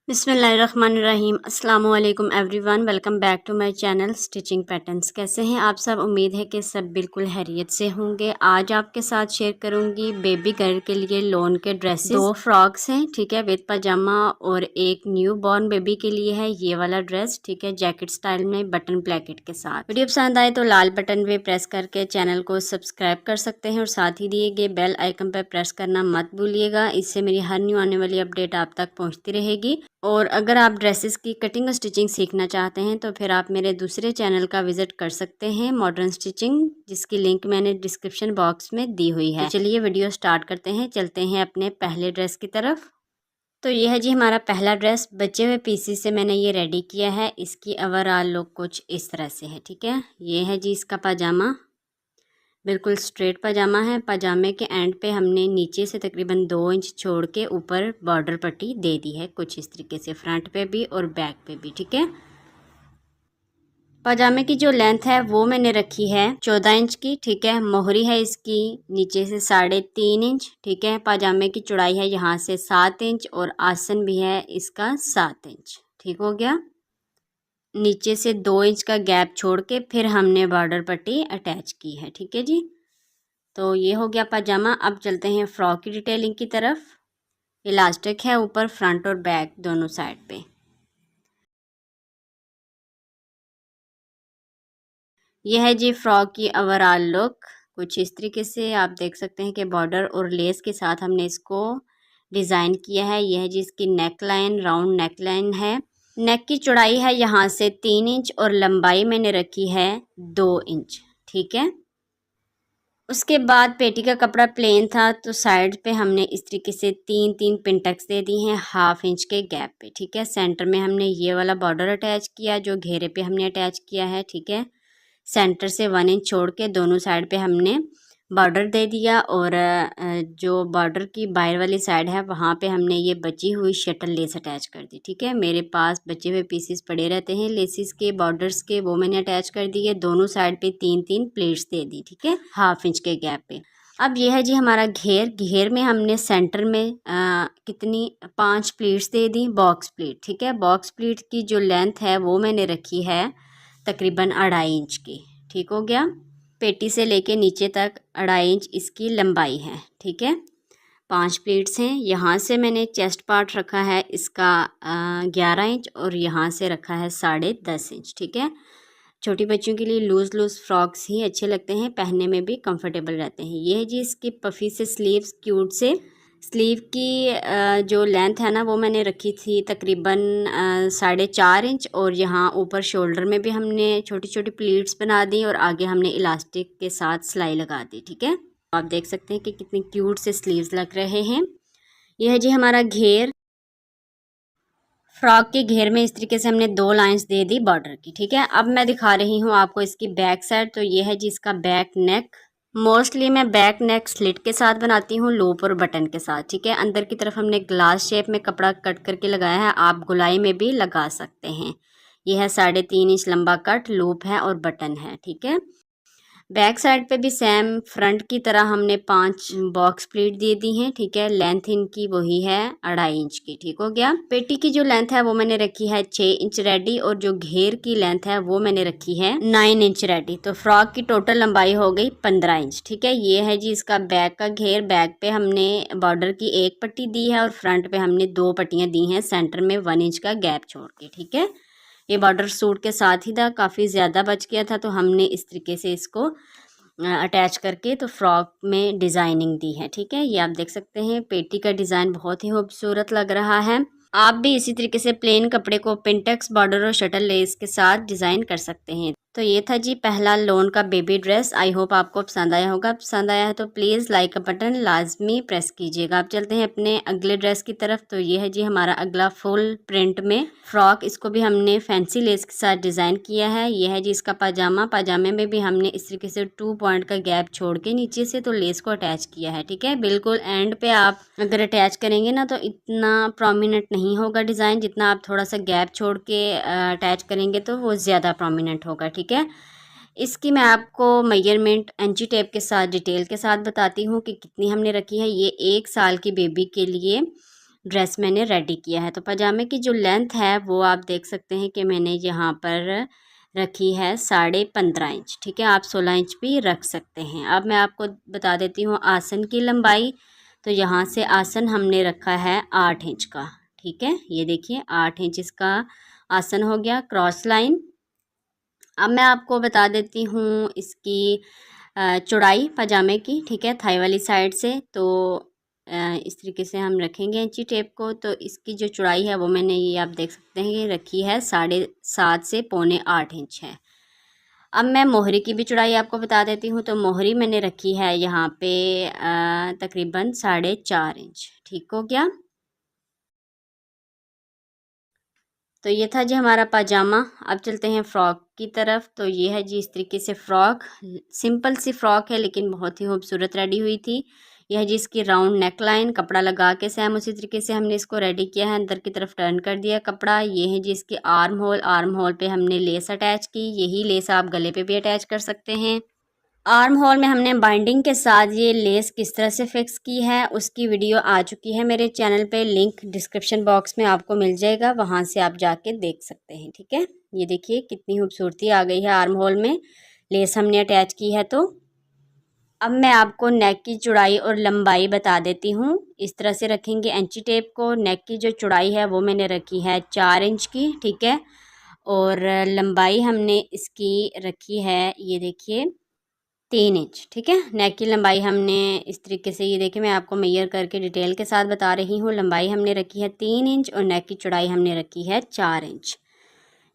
बिस्मिल्लाहिर्रहमानिर्रहीम अस्सलाम वालेकुम everyone, welcome back to my channel stitching patterns. कैसे हैं आप सब? उम्मीद है कि सब बिल्कुल खैरियत से होंगे। आज आपके साथ शेयर करूंगी बेबी गर्ल के लिए लोन के ड्रेसेस। 2 फ्रॉक्स हैं, ठीक है, विद पजामा, और एक न्यू बॉर्न बेबी के लिए है ये वाला ड्रेस, ठीक है, जैकेट स्टाइल में बटन प्लेकेट के साथ। वीडियो पसंद आए तो लाल बटन पे प्रेस करके चैनल को सब्सक्राइब कर सकते हैं और साथ ही दिए गए बेल आइकन पर प्रेस करना मत भूलिएगा। इससे मेरी हर न्यू आने वाली अपडेट आप तक पहुँचती रहेगी। और अगर आप ड्रेसेस की कटिंग और स्टिचिंग सीखना चाहते हैं तो फिर आप मेरे दूसरे चैनल का विजिट कर सकते हैं, मॉडर्न स्टिचिंग, जिसकी लिंक मैंने डिस्क्रिप्शन बॉक्स में दी हुई है। तो चलिए वीडियो स्टार्ट करते हैं, चलते हैं अपने पहले ड्रेस की तरफ। तो ये है जी हमारा पहला ड्रेस। बचे हुए पीसेस से मैंने ये रेडी किया है। इसकी ओवरऑल लुक कुछ इस तरह से है, ठीक है। ये है जी इसका पजामा, बिल्कुल स्ट्रेट पजामा है। पजामे के एंड पे हमने नीचे से तकरीबन 2 इंच छोड़ के ऊपर बॉर्डर पट्टी दे दी है, कुछ इस तरीके से, फ्रंट पे भी और बैक पे भी, ठीक है। पजामे की जो लेंथ है वो मैंने रखी है 14 इंच की, ठीक है। मोहरी है इसकी नीचे से 3.5 इंच, ठीक है। पजामे की चौड़ाई है यहाँ से 7 इंच और आसन भी है इसका 7 इंच, ठीक हो गया। नीचे से 2 इंच का गैप छोड़ के फिर हमने बॉर्डर पट्टी अटैच की है, ठीक है जी। तो ये हो गया पजामा। अब चलते हैं फ्रॉक की डिटेलिंग की तरफ। इलास्टिक है ऊपर, फ्रंट और बैक दोनों साइड पे। यह है जी फ्रॉक की ओवरऑल लुक, कुछ इस तरीके से। आप देख सकते हैं कि बॉर्डर और लेस के साथ हमने इसको डिज़ाइन किया है। यह है जी इसकी neck line, round neck line है। नेक की चौड़ाई है यहाँ से 3 इंच और लंबाई मैंने रखी है 2 इंच, ठीक है। उसके बाद पेटी का कपड़ा प्लेन था तो साइड पे हमने इस तरीके से 3-3 पिनटक्स दे दी हैं 1/2 इंच के गैप पे, ठीक है। सेंटर में हमने ये वाला बॉर्डर अटैच किया जो घेरे पे हमने अटैच किया है, ठीक है। सेंटर से 1 इंच छोड़ के दोनों साइड पे हमने बॉर्डर दे दिया और जो बॉर्डर की बाहर वाली साइड है वहाँ पे हमने ये बची हुई शटल लेस अटैच कर दी, ठीक है। मेरे पास बचे हुए पीसेस पड़े रहते हैं लेसिस के, बॉर्डर्स के, वो मैंने अटैच कर दिए। दोनों साइड पे 3-3 प्लेट्स दे दी, ठीक है, 1/2 इंच के गैप पे। अब यह है जी हमारा घेर। घेर में हमने सेंटर में कितनी 5 प्लेट्स दे दी, बॉक्स प्लेट, ठीक है। बॉक्स प्लेट की जो लेंथ है वो मैंने रखी है तकरीबन 2.5 इंच की, ठीक हो गया। पेटी से लेके नीचे तक 2.5 इंच इसकी लंबाई है, ठीक है। 5 प्लेट्स हैं। यहाँ से मैंने चेस्ट पार्ट रखा है इसका 11 इंच और यहाँ से रखा है 10.5 इंच, ठीक है। छोटी बच्चियों के लिए लूज़ लूज़ फ्रॉक्स ही अच्छे लगते हैं, पहनने में भी कंफर्टेबल रहते हैं। ये है जी इसकी पफ़ी से स्लीव्स, क्यूट से। स्लीव की जो लेंथ है ना वो मैंने रखी थी तकरीबन 4.5 इंच और यहाँ ऊपर शोल्डर में भी हमने छोटी छोटी प्लीट्स बना दी और आगे हमने इलास्टिक के साथ सिलाई लगा दी, ठीक है। आप देख सकते हैं कि कितने क्यूट से स्लीव्स लग रहे हैं। यह है जी हमारा घेर। फ्रॉक के घेर में इस तरीके से हमने 2 लाइंस दे दी बॉर्डर की, ठीक है। अब मैं दिखा रही हूँ आपको इसकी बैक साइड। तो ये है जी इसका बैक नेक। मोस्टली मैं बैक नेक स्लिट के साथ बनाती हूँ, लूप और बटन के साथ, ठीक है। अंदर की तरफ हमने ग्लास शेप में कपड़ा कट करके लगाया है, आप गुलाई में भी लगा सकते हैं। यह है 3.5 इंच लंबा कट, लूप है और बटन है, ठीक है। बैक साइड पे भी सेम फ्रंट की तरह हमने 5 बॉक्स प्लीट दे दी हैं, ठीक है। लेंथ इनकी वही है 2.5 इंच की, ठीक हो गया। पेटी की जो लेंथ है वो मैंने रखी है 6 इंच रेडी और जो घेर की लेंथ है वो मैंने रखी है 9 इंच रेडी। तो फ्रॉक की टोटल लंबाई हो गई 15 इंच, ठीक है। ये है जी इसका बैक का घेर। बैक पे हमने बॉर्डर की 1 पट्टी दी है और फ्रंट पे हमने 2 पट्टियाँ दी हैं सेंटर में 1 इंच का गैप छोड़ के, ठीक है। ये बॉर्डर सूट के साथ ही था, काफ़ी ज़्यादा बच गया था तो हमने इस तरीके से इसको अटैच करके तो फ्रॉक में डिज़ाइनिंग दी है, ठीक है। ये आप देख सकते हैं पेटी का डिज़ाइन बहुत ही खूबसूरत लग रहा है। आप भी इसी तरीके से प्लेन कपड़े को पिंटेक्स बॉर्डर और शटल लेस के साथ डिज़ाइन कर सकते हैं। तो ये था जी पहला लोन का बेबी ड्रेस। आई होप आपको पसंद आया होगा। पसंद आया है तो प्लीज़ लाइक का बटन लाजमी प्रेस कीजिएगा। अब चलते हैं अपने अगले ड्रेस की तरफ। तो ये है जी हमारा अगला फुल प्रिंट में फ्रॉक। इसको भी हमने फैंसी लेस के साथ डिज़ाइन किया है। ये है जी इसका पजामा। पजामे में भी हमने इस तरीके से 2 पॉइंट का गैप छोड़ के नीचे से तो लेस को अटैच किया है, ठीक है। बिल्कुल एंड पे आप अगर अटैच करेंगे ना तो इतना प्रोमिनेंट नहीं होगा डिज़ाइन, जितना आप थोड़ा सा गैप छोड़ के अटैच करेंगे तो वो ज़्यादा प्रोमिनेंट होगा, ठीक है। इसकी मैं आपको मेजरमेंट इंची टेप के साथ डिटेल के साथ बताती हूँ कि कितनी हमने रखी है। ये 1 साल की बेबी के लिए ड्रेस मैंने रेडी किया है। तो पजामे की जो लेंथ है वो आप देख सकते हैं कि मैंने यहाँ पर रखी है 15.5 इंच। ठीक है, आप 16 इंच भी रख सकते हैं। अब मैं आपको बता देती हूँ आसन की लंबाई। तो यहाँ से आसन हमने रखा है 8 इंच का। ठीक है, ये देखिए 8 इंच इसका आसन हो गया क्रॉस लाइन। अब मैं आपको बता देती हूँ इसकी चौड़ाई पजामे की। ठीक है, थाई वाली साइड से। तो इस तरीके से हम रखेंगे इंची टेप को। तो इसकी जो चौड़ाई है वो मैंने ये आप देख सकते हैं ये रखी है 7.5 से 7.25 इंच है। अब मैं मोहरी की भी चौड़ाई आपको बता देती हूँ। तो मोहरी मैंने रखी है यहाँ पे तकरीबन 4.5 इंच। ठीक हो गया। तो ये था जी हमारा पाजामा। अब चलते हैं फ़्रॉक की तरफ। तो ये है जी इस तरीके से फ़्रॉक, सिंपल सी फ़्रॉक है लेकिन बहुत ही खूबसूरत रेडी हुई थी। यह है जी इसकी राउंड नेक लाइन, कपड़ा लगा के सेम उसी तरीके से हमने इसको रेडी किया है। अंदर की तरफ टर्न कर दिया कपड़ा। ये है जी इसकी आर्म होल, आर्म होल पे हमने लेस अटैच की। यही लेस आप गले पे भी अटैच कर सकते हैं। आर्म होल में हमने बाइंडिंग के साथ ये लेस किस तरह से फिक्स की है उसकी वीडियो आ चुकी है मेरे चैनल पे, लिंक डिस्क्रिप्शन बॉक्स में आपको मिल जाएगा, वहाँ से आप जाके देख सकते हैं। ठीक है, ये देखिए कितनी खूबसूरती आ गई है आर्म होल में लेस हमने अटैच की है। तो अब मैं आपको नेक की चौड़ाई और लंबाई बता देती हूँ। इस तरह से रखेंगे इंची टेप को। नेक की जो चौड़ाई है वो मैंने रखी है 4 इंच की। ठीक है, और लंबाई हमने इसकी रखी है ये देखिए 3 इंच। ठीक है, नेक की लंबाई हमने इस तरीके से, ये देखिए मैं आपको मेजर करके डिटेल के साथ बता रही हूँ। लंबाई हमने रखी है 3 इंच और नेक की चौड़ाई हमने रखी है 4 इंच।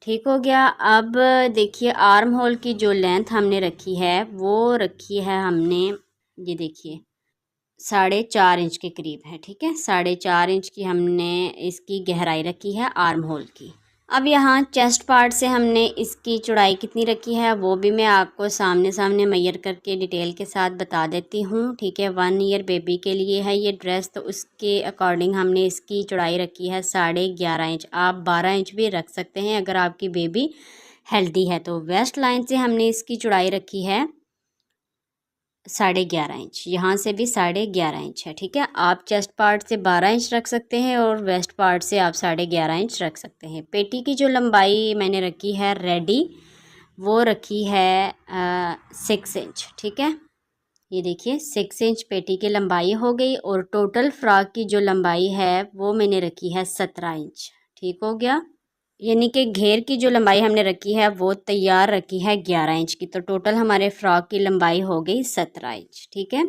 ठीक हो गया। अब देखिए आर्म होल की जो लेंथ हमने रखी है वो रखी है हमने, ये देखिए 4.5 इंच के करीब है। ठीक है, 4.5 इंच की हमने इसकी गहराई रखी है आर्म होल की। अब यहाँ चेस्ट पार्ट से हमने इसकी चौड़ाई कितनी रखी है वो भी मैं आपको सामने सामने मेजर करके डिटेल के साथ बता देती हूँ। ठीक है, 1 ईयर बेबी के लिए है ये ड्रेस, तो उसके अकॉर्डिंग हमने इसकी चौड़ाई रखी है 11.5 इंच। आप 12 इंच भी रख सकते हैं अगर आपकी बेबी हेल्दी है। तो वेस्ट लाइन से हमने इसकी चौड़ाई रखी है 11.5 इंच। यहाँ से भी 11.5 इंच है। ठीक है, आप चेस्ट पार्ट से 12 इंच रख सकते हैं और वेस्ट पार्ट से आप 11.5 इंच रख सकते हैं। पेटी की जो लंबाई मैंने रखी है रेडी वो रखी है 6 इंच। ठीक है, ये देखिए 6 इंच पेटी की लंबाई हो गई और टोटल फ्रॉक की जो लंबाई है वो मैंने रखी है 17 इंच। ठीक हो गया, यानी कि घेर की जो लंबाई हमने रखी है वो तैयार रखी है 11 इंच की। तो टोटल हमारे फ्रॉक की लंबाई हो गई 17 इंच। ठीक है,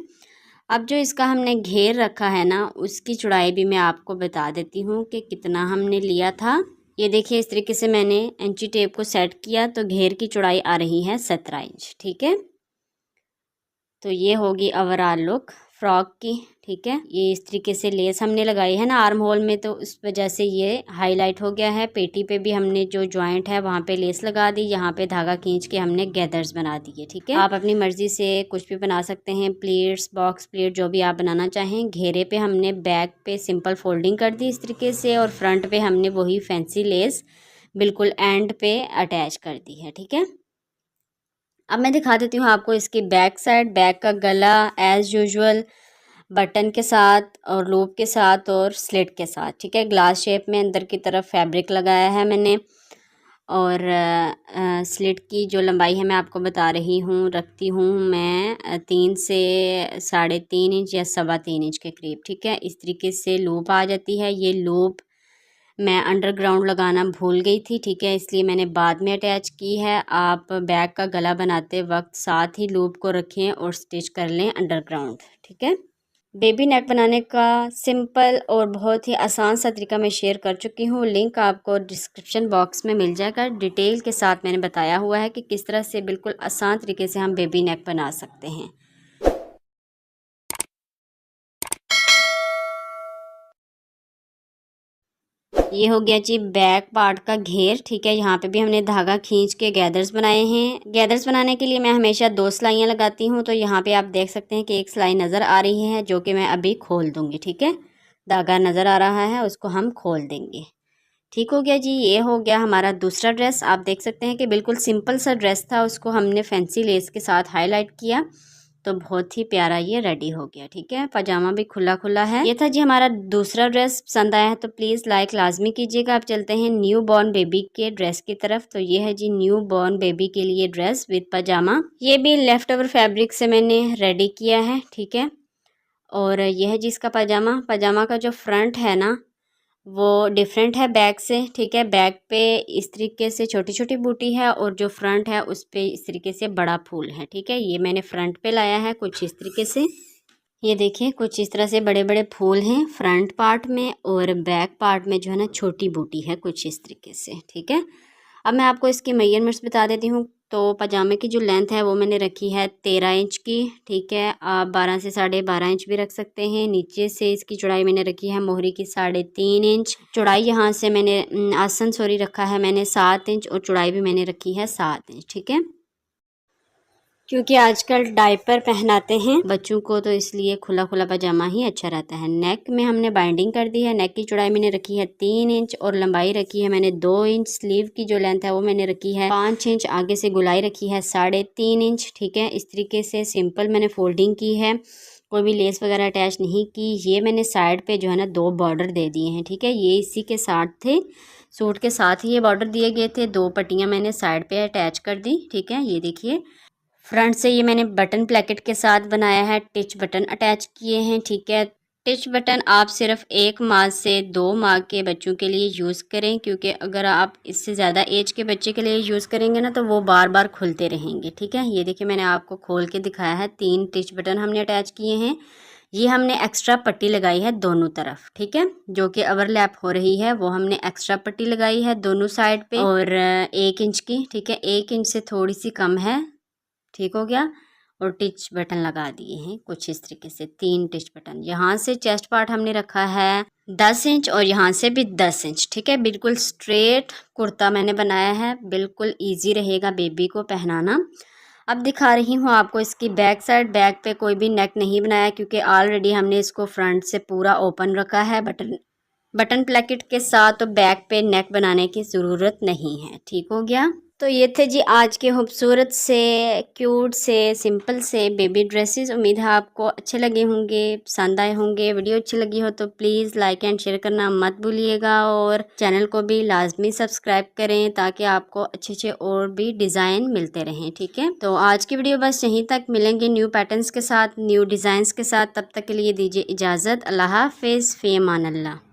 अब जो इसका हमने घेर रखा है ना उसकी चौड़ाई भी मैं आपको बता देती हूँ कि कितना हमने लिया था। ये देखिए इस तरीके से मैंने इंची टेप को सेट किया तो घेर की चौड़ाई आ रही है 17 इंच। ठीक है, तो ये होगी ओवरऑल लुक फ्रॉक की। ठीक है, ये इस तरीके से लेस हमने लगाई है ना आर्म होल में, तो उस वजह से ये हाईलाइट हो गया है। पेटी पे भी हमने जो जॉइंट है वहाँ पे लेस लगा दी, यहाँ पे धागा खींच के हमने गैदर्स बना दिए। ठीक है, आप अपनी मर्जी से कुछ भी बना सकते हैं, प्लेट्स, बॉक्स प्लेट, जो भी आप बनाना चाहें। घेरे पे हमने बैक पे सिंपल फोल्डिंग कर दी इस तरीके से और फ्रंट पे हमने वही फैंसी लेस बिल्कुल एंड पे अटैच कर दी है। ठीक है, अब मैं दिखा देती हूँ आपको इसकी बैक साइड। बैक का गला एज़ यूजुअल बटन के साथ और लूप के साथ और स्लिट के साथ। ठीक है, ग्लास शेप में अंदर की तरफ फैब्रिक लगाया है मैंने और स्लिट की जो लंबाई है मैं आपको बता रही हूँ, रखती हूँ मैं 3 से 3.5 इंच या 3.25 इंच के करीब। ठीक है, इस तरीके से लूप आ जाती है। ये लूप मैं अंडरग्राउंड लगाना भूल गई थी। ठीक है, इसलिए मैंने बाद में अटैच की है। आप बैग का गला बनाते वक्त साथ ही लूप को रखें और स्टिच कर लें अंडरग्राउंड। ठीक है, बेबी नेक बनाने का सिंपल और बहुत ही आसान सा तरीका मैं शेयर कर चुकी हूँ। लिंक आपको डिस्क्रिप्शन बॉक्स में मिल जाएगा। डिटेल के साथ मैंने बताया हुआ है कि किस तरह से बिल्कुल आसान तरीके से हम बेबी नेक बना सकते हैं। ये हो गया जी बैक पार्ट का घेर। ठीक है, यहाँ पे भी हमने धागा खींच के गैदर्स बनाए हैं। गैदर्स बनाने के लिए मैं हमेशा 2 सिलाइयाँ लगाती हूँ। तो यहाँ पे आप देख सकते हैं कि एक सिलाई नज़र आ रही है जो कि मैं अभी खोल दूँगी। ठीक है, धागा नज़र आ रहा है, उसको हम खोल देंगे। ठीक हो गया जी, ये हो गया हमारा दूसरा ड्रेस। आप देख सकते हैं कि बिल्कुल सिंपल सा ड्रेस था, उसको हमने फैंसी लेस के साथ हाईलाइट किया। तो बहुत ही प्यारा ये रेडी हो गया। ठीक है, पजामा भी खुला खुला है। ये था जी हमारा दूसरा ड्रेस। पसंद आया है तो प्लीज़ लाइक लाजमी कीजिएगा। अब चलते हैं न्यू बॉर्न बेबी के ड्रेस की तरफ। तो ये है जी न्यू बॉर्न बेबी के लिए ड्रेस विद पजामा। ये भी लेफ्ट ओवर फैब्रिक से मैंने रेडी किया है। ठीक है, और यह है जी इसका पजामा। पजामा का जो फ्रंट है ना वो डिफरेंट है बैक से। ठीक है, बैक पे इस तरीके से छोटी छोटी बूटी है और जो फ्रंट है उस पे इस तरीके से बड़ा फूल है। ठीक है, ये मैंने फ्रंट पे लाया है कुछ इस तरीके से। ये देखिए कुछ इस तरह से बड़े बड़े फूल हैं फ्रंट पार्ट में, और बैक पार्ट में जो है ना छोटी बूटी है कुछ इस तरीके से। ठीक है, अब मैं आपको इसकी मेजरमेंट्स बता देती हूँ। तो पजामे की जो लेंथ है वो मैंने रखी है 13 इंच की। ठीक है, आप 12 से 12.5 इंच भी रख सकते हैं। नीचे से इसकी चौड़ाई मैंने रखी है मोहरी की 3.5 इंच। चौड़ाई यहाँ से मैंने आसन रखा है मैंने 7 इंच, और चौड़ाई भी मैंने रखी है 7 इंच। ठीक है, क्योंकि आजकल डायपर पहनाते हैं बच्चों को, तो इसलिए खुला खुला पजामा ही अच्छा रहता है। नेक में हमने बाइंडिंग कर दी है। नेक की चौड़ाई मैंने रखी है 3 इंच और लंबाई रखी है मैंने 2 इंच। स्लीव की जो लेंथ है वो मैंने रखी है 5 इंच। आगे से गुलाई रखी है 3.5 इंच। ठीक है, इस तरीके से सिंपल मैंने फोल्डिंग की है, कोई भी लेस वगैरह अटैच नहीं की। ये मैंने साइड पे जो है ना 2 बॉर्डर दे दिए हैं। ठीक है, ये इसी के साथ थे, सूट के साथ ही ये बॉर्डर दिए गए थे। 2 पट्टियाँ मैंने साइड पे अटैच कर दी। ठीक है, ये देखिए फ्रंट से ये मैंने बटन प्लेकेट के साथ बनाया है, टिच बटन अटैच किए हैं। ठीक है, टिच बटन आप सिर्फ 1 माह से 2 माह के बच्चों के लिए यूज़ करें, क्योंकि अगर आप इससे ज़्यादा एज के बच्चे के लिए यूज़ करेंगे ना तो वो बार बार खुलते रहेंगे। ठीक है, ये देखिए मैंने आपको खोल के दिखाया है। 3 टिच बटन हमने अटैच किए हैं। ये हमने एक्स्ट्रा पट्टी लगाई है दोनों तरफ। ठीक है, जो कि ओवरलैप हो रही है वो हमने एक्स्ट्रा पट्टी लगाई है दोनों साइड पे, और 1 इंच की। ठीक है, 1 इंच से थोड़ी सी कम है। ठीक हो गया, और टिच बटन लगा दिए हैं कुछ इस तरीके से 3 टिच बटन। यहाँ से चेस्ट पार्ट हमने रखा है 10 इंच और यहाँ से भी 10 इंच। ठीक है, बिल्कुल स्ट्रेट कुर्ता मैंने बनाया है, बिल्कुल इजी रहेगा बेबी को पहनाना। अब दिखा रही हूँ आपको इसकी बैक साइड। बैक पे कोई भी नेक नहीं बनाया, क्योंकि ऑलरेडी हमने इसको फ्रंट से पूरा ओपन रखा है बटन प्लेकेट के साथ, तो बैक पे नेक बनाने की ज़रूरत नहीं है। ठीक हो गया, तो ये थे जी आज के खूबसूरत से क्यूट से सिंपल से बेबी ड्रेसेस। उम्मीद है आपको अच्छे लगे होंगे, पसंद आए होंगे। वीडियो अच्छी लगी हो तो प्लीज़ लाइक एंड शेयर करना मत भूलिएगा, और चैनल को भी लाजमी सब्सक्राइब करें ताकि आपको अच्छे अच्छे और भी डिज़ाइन मिलते रहें। ठीक है, तो आज की वीडियो बस यहीं तक। मिलेंगे न्यू पैटर्न्स के साथ, न्यू डिज़ाइंस के साथ। तब तक के लिए दीजिए इजाज़त। अल्लाह हाफिज़, फ़ी अमान अल्लाह।